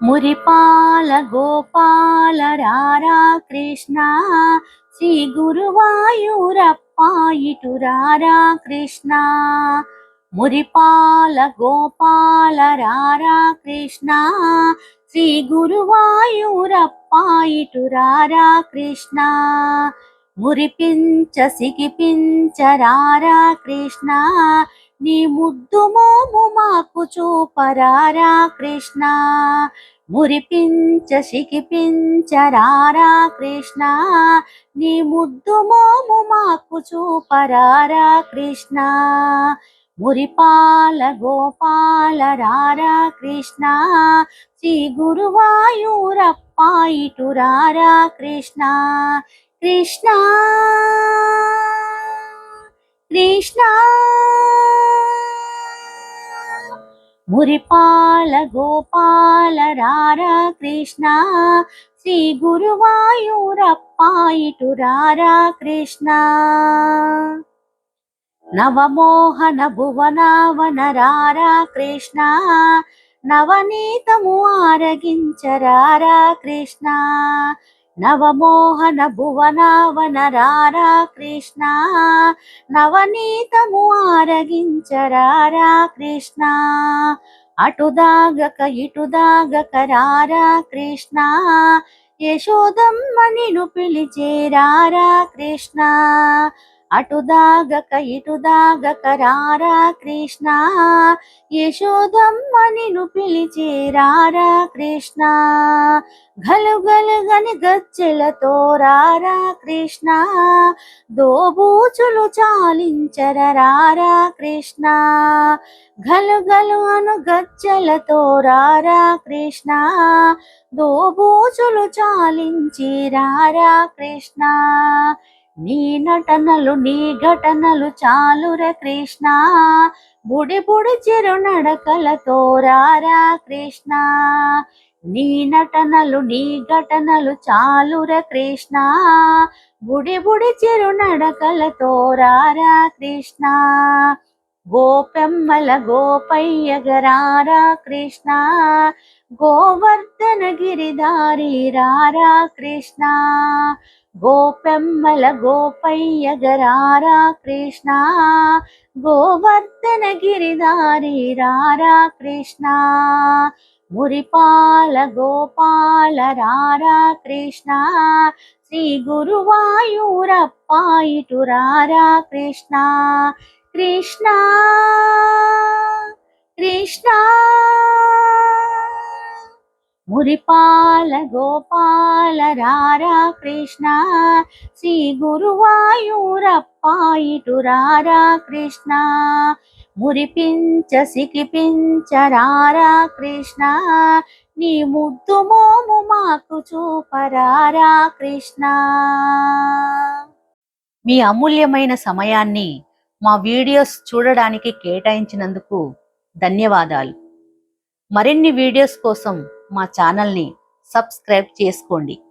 మురిపాల గోపాల రారా కృష్ణ శ్రీ గురువాయూరప్ప ఇటు రారా కృష్ణ. మురిపాల గోపాల రారా కృష్ణ శ్రీ గురువాయూరప్ప ఇటు రారా కృష్ణ. మురిపించ సిగిపించ రారా కృష్ణ నీ ముద్దు మోము మాకు చూపరారా కృష్ణ. మురిపించ సిగిపించ రారా కృష్ణ నీ ముద్దు మోము మాకు చూపరారా కృష్ణ. మురిపాల గోపాల రారా కృష్ణ శ్రీ గురువాయూరప్ప ఇటు రారా కృష్ణ. కృష్ణ కృష్ణ మురిపాల గోపాల రారా కృష్ణ శ్రీ గురువాయూరప్ప ఇటు రారా కృష్ణ. నవమోహన భువనావన రారా కృష్ణ నవనీతము ఆరగించరారా కృష్ణ. నవమోహన భువనావన రారా కృష్ణ నవనీతము ఆరగించరారా కృష్ణ. అటుదాగక ఇటుదాగక రారా కృష్ణ యశోదమ్మ నిన్ను పిలిచేరారా కృష్ణ. అటుదాగక ఇటుదాగక రారా కృష్ణ యశోదమ్మ నిన్ను పిలిచేరారా కృష్ణ. గలుగలుగని గచ్చెలతో రారా కృష్ణ దోబూచులు చాలించరారా కృష్ణ. గలుగలు అను గచ్చెలతో రారా కృష్ణ దోబూచులు చాలించి రారా కృష్ణ. నీ నటనలు నీ ఘటనలు చాలుర కృష్ణ బుడి బుడి చిరు నడకలతో రారా కృష్ణ. నీ నటనలు నీ ఘటనలు చాలుర కృష్ణ బుడి బుడి చిరు నడకలతో రారా కృష్ణ. గోపెమ్మల గోపయ్యగరారా కృష్ణ గోవర్ధన గిరిధారి రారా కృష్ణ. గోపెమ్మల గోపయ్యగరారా కృష్ణ గోవర్ధన గిరిధారి రారా కృష్ణ. మురిపాల గోపాల రారా కృష్ణ శ్రీ గురువాయూరప్ప ఇటు రారా కృష్ణ. కృష్ణ కృష్ణ మురిపాల గోపాల రారా కృష్ణ శ్రీ గురువాయూరప్ప ఇటు రారా కృష్ణ. మురిపించ సిగిపించ రారా కృష్ణ నీ ముద్దు మోము మాకు చూపరారా కృష్ణ. మీ అమూల్యమైన సమయాన్ని మా వీడియోస్ చూడడానికి కేటాయించినందుకు ధన్యవాదాలు. మరిన్ని వీడియోస్ కోసం మా ఛానల్ని సబ్స్క్రైబ్ చేసుకోండి.